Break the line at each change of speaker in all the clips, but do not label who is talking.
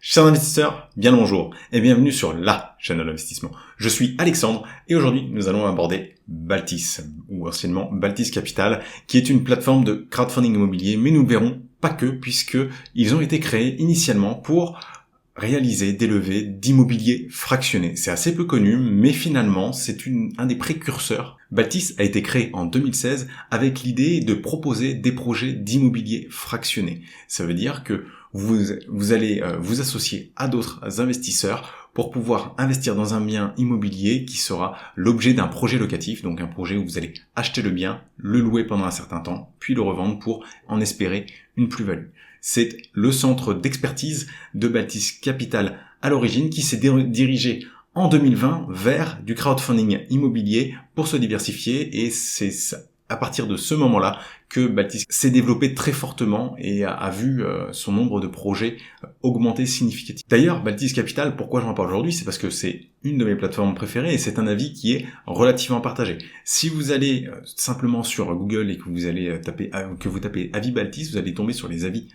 Chers investisseurs, bien le bonjour et bienvenue sur la chaîne de l'investissement. Je suis Alexandre et aujourd'hui nous allons aborder Baltis, ou anciennement Baltis Capital, qui est une plateforme de crowdfunding immobilier, mais nous ne verrons pas que, puisque ils ont été créés initialement pour réaliser des levées d'immobilier fractionné. C'est assez peu connu, mais finalement c'est un des précurseurs. Baltis a été créé en 2016 avec l'idée de proposer des projets d'immobilier fractionné. Ça veut dire que vous allez vous associer à d'autres investisseurs pour pouvoir investir dans un bien immobilier qui sera l'objet d'un projet locatif, donc un projet où vous allez acheter le bien, le louer pendant un certain temps, puis le revendre pour en espérer une plus-value. C'est le centre d'expertise de Baltis Capital à l'origine qui s'est dirigé en 2020 vers du crowdfunding immobilier pour se diversifier, et c'est à partir de ce moment-là que Baltis s'est développé très fortement et a vu son nombre de projets augmenter significativement. D'ailleurs, Baltis Capital, pourquoi j'en parle aujourd'hui, c'est parce que c'est une de mes plateformes préférées et c'est un avis qui est relativement partagé. Si vous allez simplement sur Google et que vous allez tapez avis Baltis, vous allez tomber sur les avis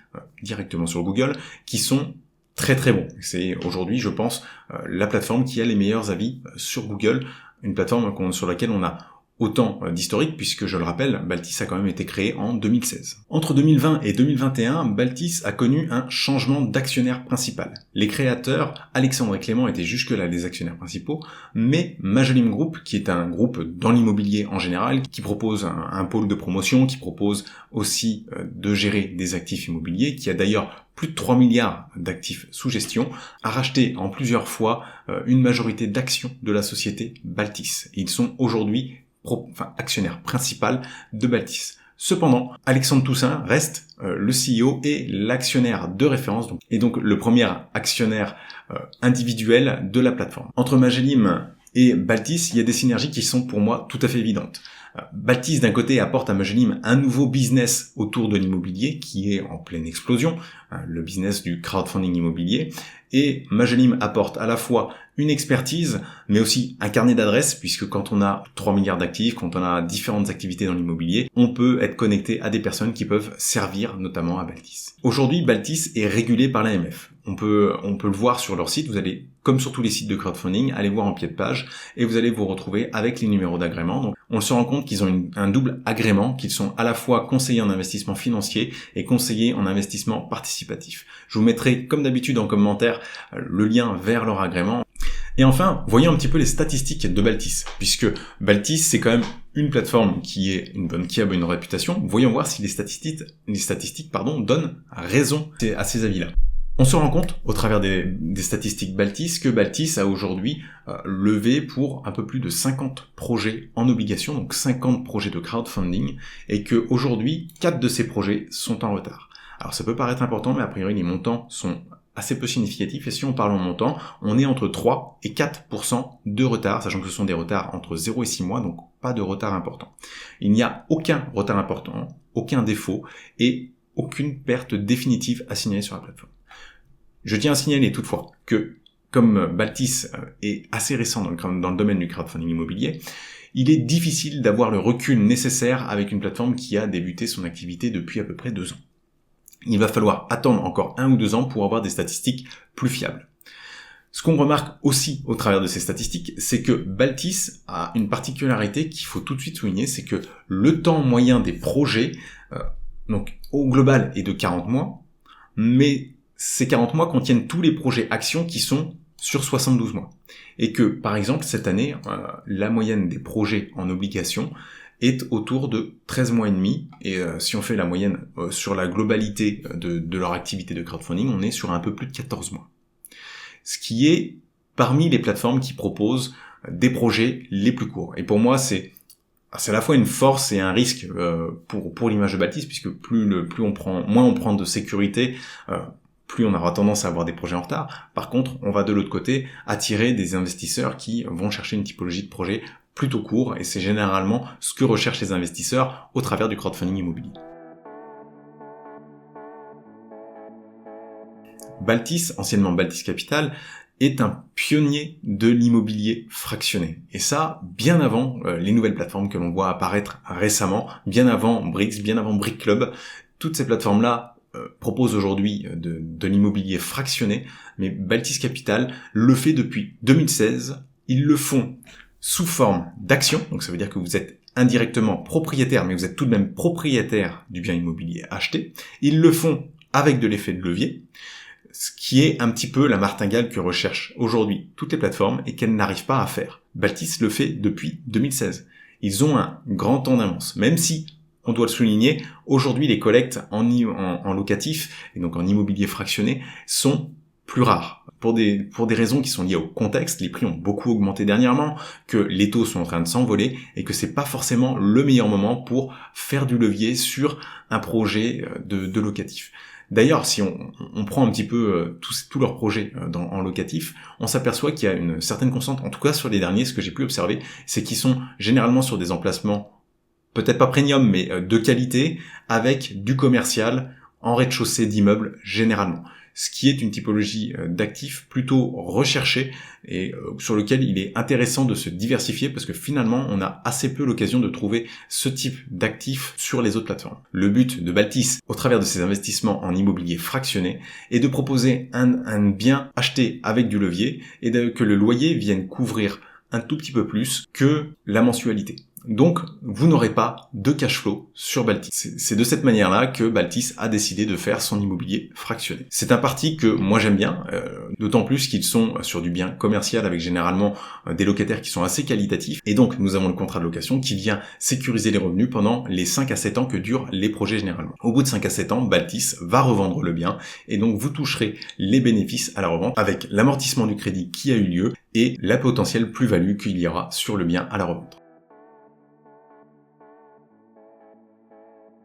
directement sur Google qui sont très très bons. C'est aujourd'hui, je pense, la plateforme qui a les meilleurs avis sur Google, une plateforme sur laquelle on a autant d'historique, puisque je le rappelle, Baltis a quand même été créé en 2016. Entre 2020 et 2021, Baltis a connu un changement d'actionnaire principal. Les créateurs, Alexandre et Clément, étaient jusque-là les actionnaires principaux, mais Majolim Group, qui est un groupe dans l'immobilier en général, qui propose un pôle de promotion, qui propose aussi de gérer des actifs immobiliers, qui a d'ailleurs plus de 3 milliards d'actifs sous gestion, a racheté en plusieurs fois une majorité d'actions de la société Baltis. Ils sont aujourd'hui actionnaire principal de Baltis. Cependant, Alexandre Toussaint reste le CEO et l'actionnaire de référence, et donc le premier actionnaire individuel de la plateforme. Entre Majolim et Baltis, il y a des synergies qui sont pour moi tout à fait évidentes. Baltis d'un côté apporte à Majolim un nouveau business autour de l'immobilier qui est en pleine explosion, le business du crowdfunding immobilier, et Majolim apporte à la fois une expertise, mais aussi un carnet d'adresses, puisque quand on a 3 milliards d'actifs, quand on a différentes activités dans l'immobilier, on peut être connecté à des personnes qui peuvent servir notamment à Baltis. Aujourd'hui, Baltis est régulé par l'AMF. On peut le voir sur leur site, vous allez, comme sur tous les sites de crowdfunding, aller voir en pied de page, et vous allez vous retrouver avec les numéros d'agrément. Donc, on se rend compte qu'ils ont un double agrément, qu'ils sont à la fois conseillers en investissement financier et conseillers en investissement participatif. Je vous mettrai, comme d'habitude, en commentaire le lien vers leur agrément. Et enfin, voyons un petit peu les statistiques de Baltis, puisque Baltis, c'est quand même une plateforme qui a une bonne réputation. Voyons voir si les statistiques donnent raison à ces avis-là. On se rend compte, au travers des statistiques Baltis, que Baltis a aujourd'hui levé pour un peu plus de 50 projets en obligation, donc 50 projets de crowdfunding, et que aujourd'hui 4 de ces projets sont en retard. Alors ça peut paraître important, mais a priori les montants sont assez peu significatifs, et si on parle en montant, on est entre 3 et 4% de retard, sachant que ce sont des retards entre 0 et 6 mois, donc pas de retard important. Il n'y a aucun retard important, aucun défaut, et aucune perte définitive à signaler sur la plateforme. Je tiens à signaler toutefois que, comme Baltis est assez récent dans le domaine du crowdfunding immobilier, il est difficile d'avoir le recul nécessaire avec une plateforme qui a débuté son activité depuis à peu près 2 ans. Il va falloir attendre encore 1 ou 2 ans pour avoir des statistiques plus fiables. Ce qu'on remarque aussi au travers de ces statistiques, c'est que Baltis a une particularité qu'il faut tout de suite souligner, c'est que le temps moyen des projets, donc au global, est de 40 mois, mais ces 40 mois contiennent tous les projets actions qui sont sur 72 mois. Et que, par exemple, cette année, la moyenne des projets en obligation est autour de 13 mois et demi, et si on fait la moyenne sur la globalité de leur activité de crowdfunding, on est sur un peu plus de 14 mois. Ce qui est parmi les plateformes qui proposent des projets les plus courts. Et pour moi, c'est à la fois une force et un risque pour l'image de Baltis, puisque moins on prend de sécurité, plus on aura tendance à avoir des projets en retard. Par contre, on va de l'autre côté attirer des investisseurs qui vont chercher une typologie de projet plutôt court, et c'est généralement ce que recherchent les investisseurs au travers du crowdfunding immobilier. Baltis, anciennement Baltis Capital, est un pionnier de l'immobilier fractionné. Et ça, bien avant les nouvelles plateformes que l'on voit apparaître récemment, bien avant Brix, bien avant Brick Club, toutes ces plateformes-là propose aujourd'hui de l'immobilier fractionné, mais Baltis Capital le fait depuis 2016. Ils le font sous forme d'action, donc ça veut dire que vous êtes indirectement propriétaire, mais vous êtes tout de même propriétaire du bien immobilier acheté. Ils le font avec de l'effet de levier, ce qui est un petit peu la martingale que recherchent aujourd'hui toutes les plateformes et qu'elles n'arrivent pas à faire. Baltis le fait depuis 2016. Ils ont un grand temps d'avance, même si, on doit le souligner, aujourd'hui les collectes en locatif, et donc en immobilier fractionné, sont plus rares. Pour des raisons qui sont liées au contexte, les prix ont beaucoup augmenté dernièrement, que les taux sont en train de s'envoler, et que c'est pas forcément le meilleur moment pour faire du levier sur un projet de locatif. D'ailleurs, si on prend un petit peu tous leurs projets en locatif, on s'aperçoit qu'il y a une certaine constante, en tout cas sur les derniers, ce que j'ai pu observer, c'est qu'ils sont généralement sur des emplacements, peut-être pas premium, mais de qualité, avec du commercial en rez-de-chaussée d'immeubles généralement. Ce qui est une typologie d'actifs plutôt recherchée et sur lequel il est intéressant de se diversifier parce que finalement on a assez peu l'occasion de trouver ce type d'actifs sur les autres plateformes. Le but de Baltis, au travers de ses investissements en immobilier fractionné, est de proposer un bien acheté avec du levier et que le loyer vienne couvrir un tout petit peu plus que la mensualité. Donc, vous n'aurez pas de cash flow sur Baltis. C'est de cette manière-là que Baltis a décidé de faire son immobilier fractionné. C'est un parti que moi j'aime bien, d'autant plus qu'ils sont sur du bien commercial avec généralement des locataires qui sont assez qualitatifs. Et donc, nous avons le contrat de location qui vient sécuriser les revenus pendant les 5 à 7 ans que durent les projets généralement. Au bout de 5 à 7 ans, Baltis va revendre le bien et donc vous toucherez les bénéfices à la revente avec l'amortissement du crédit qui a eu lieu et la potentielle plus-value qu'il y aura sur le bien à la revente.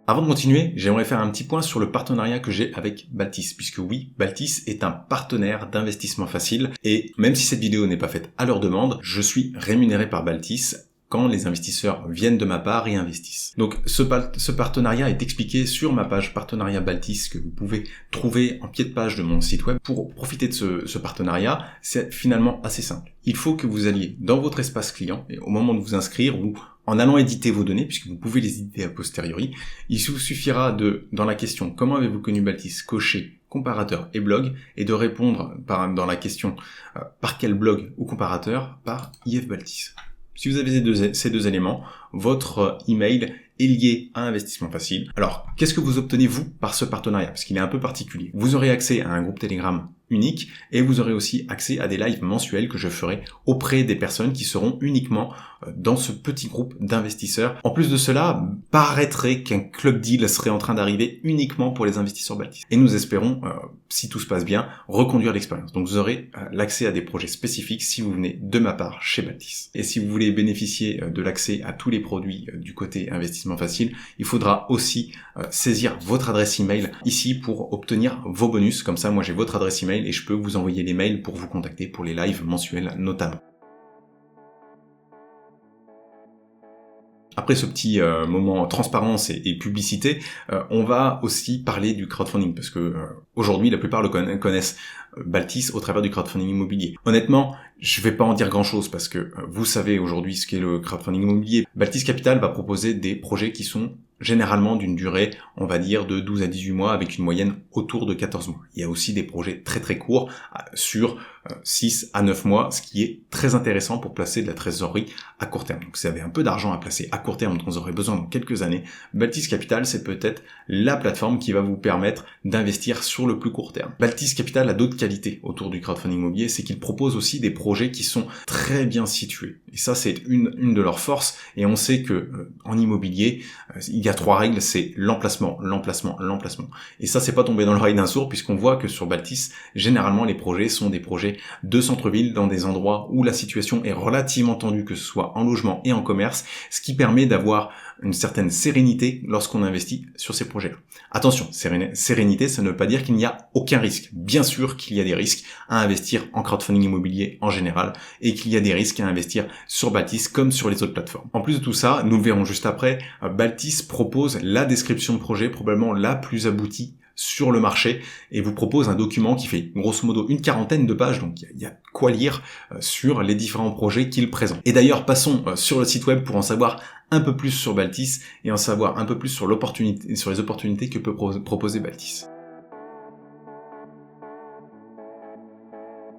Avant de continuer, j'aimerais faire un petit point sur le partenariat que j'ai avec Baltis, puisque oui, Baltis est un partenaire d'investissement facile, et même si cette vidéo n'est pas faite à leur demande, je suis rémunéré par Baltis quand les investisseurs viennent de ma part et investissent. Donc ce partenariat est expliqué sur ma page Partenariat Baltis que vous pouvez trouver en pied de page de mon site web. Pour profiter de ce partenariat, c'est finalement assez simple. Il faut que vous alliez dans votre espace client et au moment de vous inscrire ou en allant éditer vos données, puisque vous pouvez les éditer a posteriori, il vous suffira dans la question « Comment avez-vous connu Baltis ?» cocher comparateur et blog, et de répondre dans la question « Par quel blog ou comparateur ?» par IF Baltis. Si vous avez ces deux éléments, votre email est lié à Investissement Facile. Alors, qu'est-ce que vous obtenez, vous, par ce partenariat? Parce qu'il est un peu particulier. Vous aurez accès à un groupe Telegram unique et vous aurez aussi accès à des lives mensuels que je ferai auprès des personnes qui seront uniquement dans ce petit groupe d'investisseurs. En plus de cela, paraîtrait qu'un club deal serait en train d'arriver uniquement pour les investisseurs Baltis. Et nous espérons, si tout se passe bien, reconduire l'expérience. Donc vous aurez l'accès à des projets spécifiques si vous venez de ma part chez Baltis. Et si vous voulez bénéficier de l'accès à tous les produits du côté investissement facile, il faudra aussi saisir votre adresse email ici pour obtenir vos bonus. Comme ça, moi j'ai votre adresse email et je peux vous envoyer les mails pour vous contacter pour les lives mensuels notamment. Après ce petit moment transparence et publicité, on va aussi parler du crowdfunding parce que aujourd'hui la plupart connaissent Baltis au travers du crowdfunding immobilier. Honnêtement, je vais pas en dire grand chose parce que vous savez aujourd'hui ce qu'est le crowdfunding immobilier. Baltis Capital va proposer des projets qui sont généralement d'une durée, on va dire, de 12 à 18 mois avec une moyenne autour de 14 mois. Il y a aussi des projets très très courts sur 6 à 9 mois, ce qui est très intéressant pour placer de la trésorerie à court terme. Donc si vous avez un peu d'argent à placer à court terme dont vous aurez besoin dans quelques années, Baltis Capital, c'est peut-être la plateforme qui va vous permettre d'investir sur le plus court terme. Baltis Capital a d'autres qualités autour du crowdfunding immobilier, c'est qu'il propose aussi des projets qui sont très bien situés. Et ça, c'est une de leurs forces. Et on sait que en immobilier, il y a 3 règles, c'est l'emplacement, l'emplacement, l'emplacement. Et ça, c'est pas tombé dans l'oreille d'un sourd, puisqu'on voit que sur Baltis, généralement, les projets sont des projets de centre-ville, dans des endroits où la situation est relativement tendue, que ce soit en logement et en commerce, ce qui permet d'avoir une certaine sérénité lorsqu'on investit sur ces projets-là. Attention, sérénité, ça ne veut pas dire qu'il n'y a aucun risque. Bien sûr qu'il y a des risques à investir en crowdfunding immobilier en général, et qu'il y a des risques à investir sur Baltis comme sur les autres plateformes. En plus de tout ça, nous le verrons juste après, Baltis propose la description de projet probablement la plus aboutie sur le marché et vous propose un document qui fait grosso modo une 40aine de pages, donc il y a quoi lire sur les différents projets qu'il présente. Et d'ailleurs, passons sur le site web pour en savoir un peu plus sur Baltis et en savoir un peu plus sur les opportunités que peut proposer Baltis.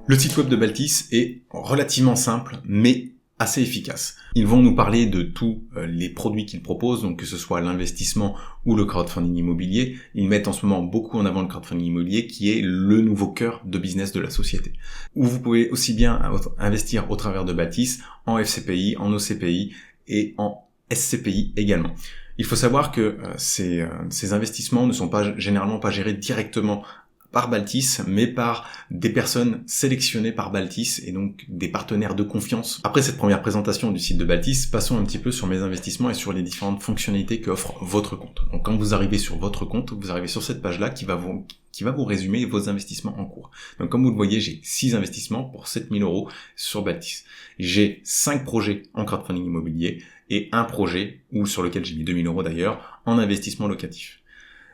Le site web de Baltis est relativement simple, mais assez efficace. Ils vont nous parler de tous les produits qu'ils proposent, donc que ce soit l'investissement ou le crowdfunding immobilier. Ils mettent en ce moment beaucoup en avant le crowdfunding immobilier, qui est le nouveau cœur de business de la société. Où vous pouvez aussi bien investir au travers de Baltis, en FCPI, en OCPI et en SCPI également. Il faut savoir que ces investissements ne sont généralement pas gérés directement par Baltis, mais par des personnes sélectionnées par Baltis et donc des partenaires de confiance. Après cette première présentation du site de Baltis, passons un petit peu sur mes investissements et sur les différentes fonctionnalités qu'offre votre compte. Donc quand vous arrivez sur votre compte, vous arrivez sur cette page-là qui va vous résumer vos investissements en cours. Donc comme vous le voyez, j'ai 6 investissements pour 7 000 € sur Baltis. J'ai 5 projets en crowdfunding immobilier et un projet, sur lequel j'ai mis 2 000 € d'ailleurs, en investissement locatif.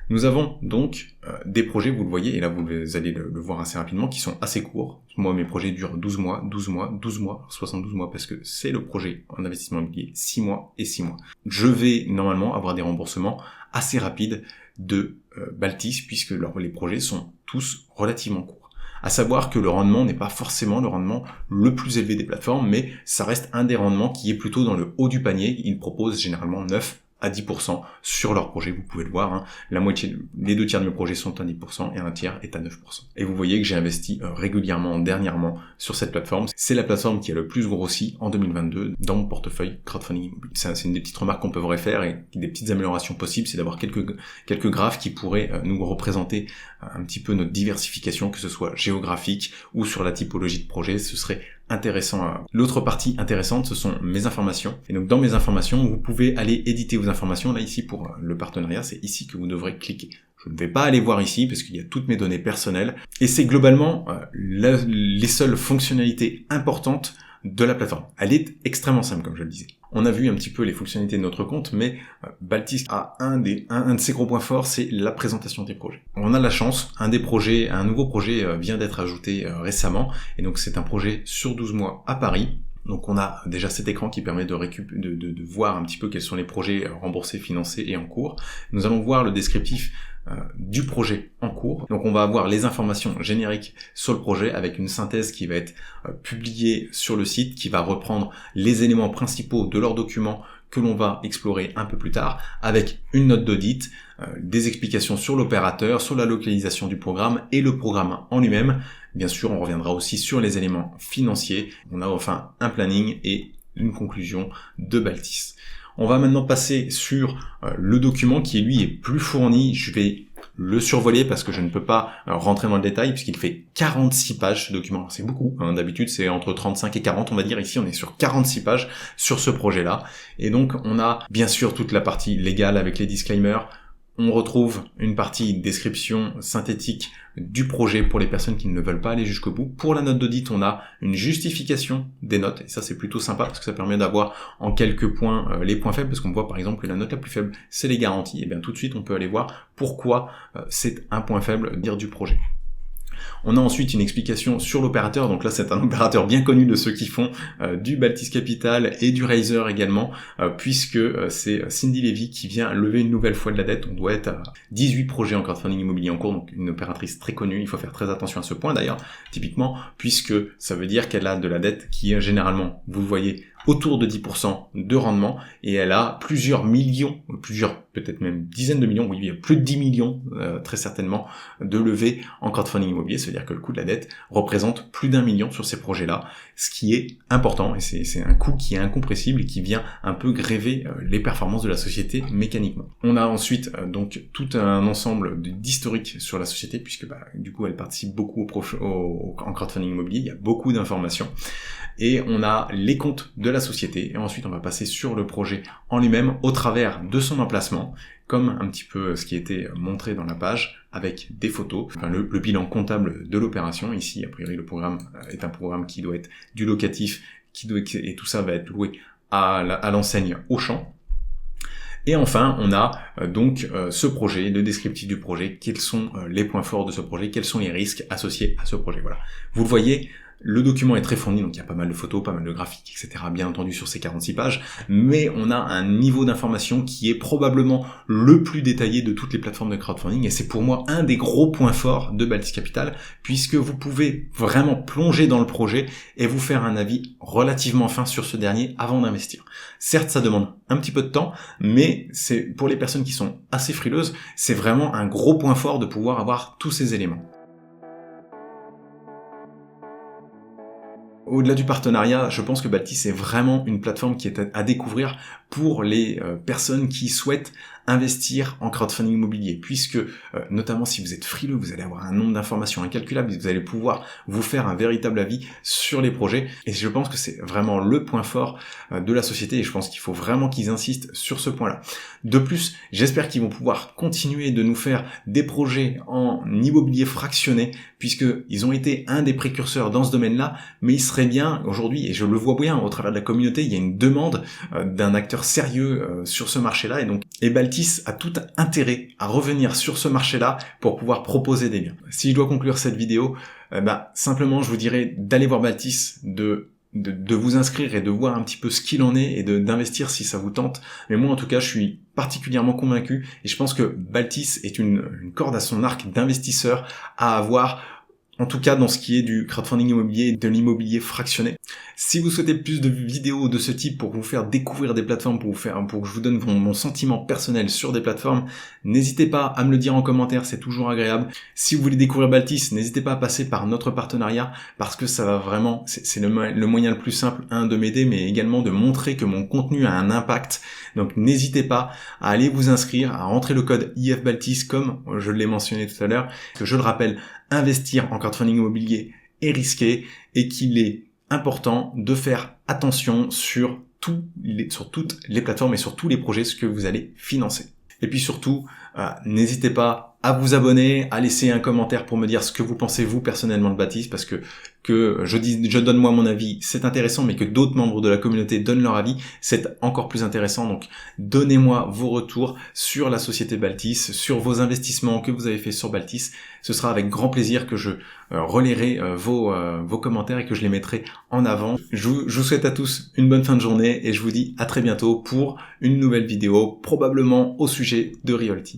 Nous avons donc des projets, vous le voyez, et là vous allez le voir assez rapidement, qui sont assez courts. Moi, mes projets durent 12 mois, 12 mois, 12 mois, 72 mois, parce que c'est le projet en investissement immobilier, 6 mois et 6 mois. Je vais normalement avoir des remboursements assez rapides de Baltis, puisque les projets sont tous relativement courts. À savoir que le rendement n'est pas forcément le rendement le plus élevé des plateformes, mais ça reste un des rendements qui est plutôt dans le haut du panier. Ils proposent généralement 9 à 10% sur leur projet, vous pouvez le voir, hein. Les 2 tiers de mes projets sont à 10% et un tiers est à 9%. Et vous voyez que j'ai investi régulièrement, dernièrement, sur cette plateforme. C'est la plateforme qui a le plus grossi en 2022 dans mon portefeuille crowdfunding immobilier. C'est une des petites remarques qu'on peut faire et des petites améliorations possibles, c'est d'avoir quelques graphes qui pourraient nous représenter un petit peu notre diversification, que ce soit géographique ou sur la typologie de projet. Ce serait intéressant. L'autre partie intéressante, ce sont mes informations. Et donc dans mes informations, vous pouvez aller éditer vos informations. Là ici pour le partenariat, c'est ici que vous devrez cliquer. Je ne vais pas aller voir ici parce qu'il y a toutes mes données personnelles. Et c'est globalement les seules fonctionnalités importantes de la plateforme. Elle est extrêmement simple, comme je le disais. On a vu un petit peu les fonctionnalités de notre compte, mais Baltis a un de ses gros points forts, c'est la présentation des projets. On a la chance, un nouveau projet vient d'être ajouté récemment, et donc c'est un projet sur 12 mois à Paris. Donc on a déjà cet écran qui permet de voir un petit peu quels sont les projets remboursés, financés et en cours. Nous allons voir le descriptif du projet en cours. Donc on va avoir les informations génériques sur le projet avec une synthèse qui va être publiée sur le site, qui va reprendre les éléments principaux de leurs documents que l'on va explorer un peu plus tard, avec une note d'audit, des explications sur l'opérateur, sur la localisation du programme et le programme en lui-même. Bien sûr, on reviendra aussi sur les éléments financiers. On a enfin un planning et une conclusion de Baltis. On va maintenant passer sur le document qui, lui, est plus fourni. Je vais le survoler parce que je ne peux pas rentrer dans le détail puisqu'il fait 46 pages ce document. C'est beaucoup, hein. D'habitude, c'est entre 35 et 40, on va dire. Ici, on est sur 46 pages sur ce projet-là. Et donc, on a bien sûr toute la partie légale avec les disclaimers. On retrouve une partie description synthétique du projet pour les personnes qui ne veulent pas aller jusqu'au bout. Pour la note d'audit, on a une justification des notes, et ça c'est plutôt sympa parce que ça permet d'avoir en quelques points les points faibles, parce qu'on voit par exemple que la note la plus faible, c'est les garanties. Et bien tout de suite, on peut aller voir pourquoi c'est un point faible du projet. On a ensuite une explication sur l'opérateur, donc là c'est un opérateur bien connu de ceux qui font du Baltis Capital et du Raiser également, puisque c'est Cindy Levy qui vient lever une nouvelle fois de la dette. On doit être à 18 projets en crowdfunding immobilier en cours, donc une opératrice très connue. Il faut faire très attention à ce point d'ailleurs, typiquement, puisque ça veut dire qu'elle a de la dette qui est généralement, vous le voyez, autour de 10% de rendement, et elle a plusieurs millions, peut-être même dizaines de millions, oui, il y a plus de 10 millions, très certainement, de levées en crowdfunding immobilier. Ça veut dire que le coût de la dette représente plus d'1 million sur ces projets-là, ce qui est important, et c'est un coût qui est incompressible et qui vient un peu gréver les performances de la société mécaniquement. On a ensuite donc tout un ensemble d'historique sur la société, puisque du coup elle participe beaucoup en crowdfunding immobilier, il y a beaucoup d'informations, et on a les comptes de la société, et ensuite on va passer sur le projet en lui-même au travers de son emplacement, comme un petit peu ce qui était montré dans la page, avec des photos, enfin le bilan comptable de l'opération. Ici, a priori, le programme est un programme qui doit être du locatif, et tout ça va être loué à l'enseigne Auchan. Et enfin, on a donc ce projet, le descriptif du projet, quels sont les points forts de ce projet, quels sont les risques associés à ce projet. Voilà. Vous le voyez, Le document est très fourni, donc il y a pas mal de photos, pas mal de graphiques, etc. Bien entendu sur ces 46 pages, mais on a un niveau d'information qui est probablement le plus détaillé de toutes les plateformes de crowdfunding, et c'est pour moi un des gros points forts de Baltis Capital, puisque vous pouvez vraiment plonger dans le projet et vous faire un avis relativement fin sur ce dernier avant d'investir. Certes, ça demande un petit peu de temps, mais c'est pour les personnes qui sont assez frileuses, c'est vraiment un gros point fort de pouvoir avoir tous ces éléments. Au-delà du partenariat, je pense que Baltis est vraiment une plateforme qui est à découvrir pour les personnes qui souhaitent investir en crowdfunding immobilier, puisque notamment si vous êtes frileux, vous allez avoir un nombre d'informations incalculable, vous allez pouvoir vous faire un véritable avis sur les projets, et je pense que c'est vraiment le point fort de la société, et je pense qu'il faut vraiment qu'ils insistent sur ce point-là. De plus, j'espère qu'ils vont pouvoir continuer de nous faire des projets en immobilier fractionné, puisqu'ils ont été un des précurseurs dans ce domaine-là, mais il serait bien aujourd'hui, et je le vois bien au travers de la communauté, il y a une demande d'un acteur sérieux sur ce marché-là, et Baltis a tout intérêt à revenir sur ce marché-là pour pouvoir proposer des biens. Si je dois conclure cette vidéo, simplement je vous dirais d'aller voir Baltis, de vous inscrire et de voir un petit peu ce qu'il en est et d'investir si ça vous tente. Mais moi en tout cas je suis particulièrement convaincu et je pense que Baltis est une corde à son arc d'investisseur à avoir, en tout cas dans ce qui est du crowdfunding immobilier et de l'immobilier fractionné. Si vous souhaitez plus de vidéos de ce type pour vous faire découvrir des plateformes, pour que je vous donne mon sentiment personnel sur des plateformes, n'hésitez pas à me le dire en commentaire, c'est toujours agréable. Si vous voulez découvrir Baltis, n'hésitez pas à passer par notre partenariat parce que ça va vraiment, c'est le moyen le plus simple, de m'aider, mais également de montrer que mon contenu a un impact. Donc n'hésitez pas à aller vous inscrire, à rentrer le code IFBaltis comme je l'ai mentionné tout à l'heure, que je le rappelle, investir en crowdfunding immobilier est risqué et qu'il est important de faire attention sur toutes les plateformes et sur tous les projets que vous allez financer. Et puis surtout, n'hésitez pas à vous abonner, à laisser un commentaire pour me dire ce que vous pensez vous personnellement de Baltis, parce que je donne moi mon avis, c'est intéressant, mais que d'autres membres de la communauté donnent leur avis, c'est encore plus intéressant. Donc donnez-moi vos retours sur la société Baltis, sur vos investissements que vous avez fait sur Baltis. Ce sera avec grand plaisir que je relayerai vos commentaires et que je les mettrai en avant. Je vous souhaite à tous une bonne fin de journée et je vous dis à très bientôt pour une nouvelle vidéo, probablement au sujet de Realty.